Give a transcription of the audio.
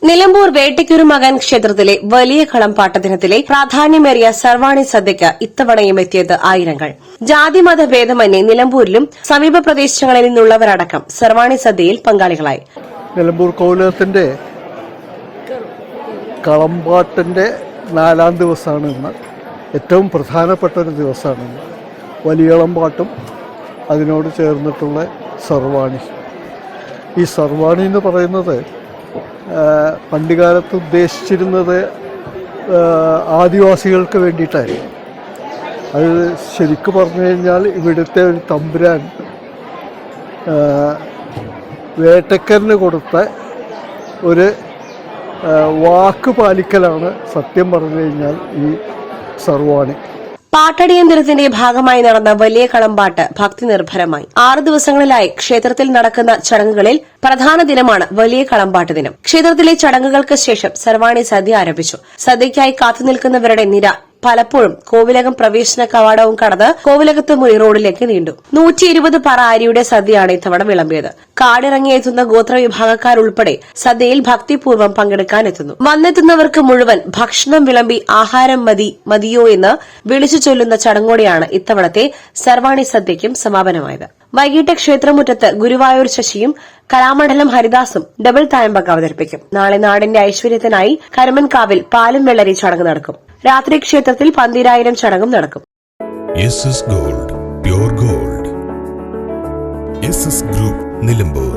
നിലമ്പൂർ വേട്ടയ്ക്കൊരുമകൻ ക്ഷേത്രത്തിലെ വലിയ കളംപാട്ട ദിനത്തിലെ പ്രാധാന്യമേറിയ സർവാണി സദ്യയ്ക്ക് ഇത്തവണയും എത്തിയത് ആയിരങ്ങൾ. ജാതിമത ഭേദമന്യേ നിലമ്പൂരിലും സമീപ പ്രദേശങ്ങളിൽ നിന്നുള്ളവരടക്കം സർവാണി സദ്യയിൽ പങ്കാളികളായി. നിലമ്പൂർ കോവിലകത്തിന്റെ കളംപാട്ടിന്റെ 4-ാം ദിവസമാണ് ഇന്ന്. ഏറ്റവും പ്രധാനപ്പെട്ട ഒരു ദിവസമാണ് ഇന്ന്. വലിയ കളംപാട്ടും അതിനോട് ചേർന്നിട്ടുള്ള സർവാണി. ഈ സർവാണി എന്ന് പറയുന്നത് പണ്ടുകാലത്ത് ഉദ്ദേശിച്ചിരുന്നത് ആദിവാസികൾക്ക് വേണ്ടിയിട്ടായിരുന്നു. അത് ശരിക്കും പറഞ്ഞു കഴിഞ്ഞാൽ ഇവിടുത്തെ ഒരു തമ്പുരാൻ വേട്ടക്കരന് കൊടുത്ത ഒരു വാക്ക് പാലിക്കലാണ് സത്യം പറഞ്ഞു കഴിഞ്ഞാൽ ഈ സർവാണി. പാട്ടടിയന്തരത്തിന്റെ ഭാഗമായി നടന്ന വലിയ കളംപാട്ട് ഭക്തി നിർഭരമായി 6 ദിവസങ്ങളിലായി ക്ഷേത്രത്തിൽ നടക്കുന്ന ചടങ്ങുകളിൽ പ്രധാന ദിനമാണ് വലിയ കളംപാട്ട് ദിനം. ക്ഷേത്രത്തിലെ ചടങ്ങുകൾക്ക് ശേഷം സർവാണി സദ്യ ആരംഭിച്ചു. സദ്യയ്ക്കായി കാത്തുനിൽക്കുന്നവരുടെ നിര പലപ്പോഴും കോവിലകം പ്രവേശന കവാടവും കടന്ന് കോവിലകത്ത് മുറി റോഡിലേക്ക് നീണ്ടു. 120 പറ അരിയുടെ സദ്യയാണ് ഇത്തവണ വിളമ്പിയത്. കാടിറങ്ങിയെത്തുന്ന ഗോത്രവിഭാഗക്കാരുൾപ്പെടെ സദ്യയിൽ ഭക്തിപൂർവ്വം പങ്കെടുക്കാനെത്തുന്നു. വന്നെത്തുന്നവർക്ക് മുഴുവൻ ഭക്ഷണം വിളമ്പി ആഹാരം മതിയോ എന്ന് വിളിച്ചു ചൊല്ലുന്ന ചടങ്ങോടെയാണ് ഇത്തവണത്തെ സർവാണി സദ്യയ്ക്കും സമാപനമായത്. വൈകിട്ട് ക്ഷേത്രമുറ്റത്ത് ഗുരുവായൂർ ശശിയും കലാമണ്ഡലം ഹരിദാസും ഡബിൾ തായമ്പക അവതരിപ്പിക്കും. നാളെ നാടിന്റെ ഐശ്വര്യത്തിനായി കരുമൻകാവിൽ പാലും വെള്ളരി ചടങ്ങ് നടക്കും. രാത്രി ക്ഷേത്രത്തിൽ 12,000 ചടങ്ങും നടക്കും. Gold pure gold. Group Nilambur.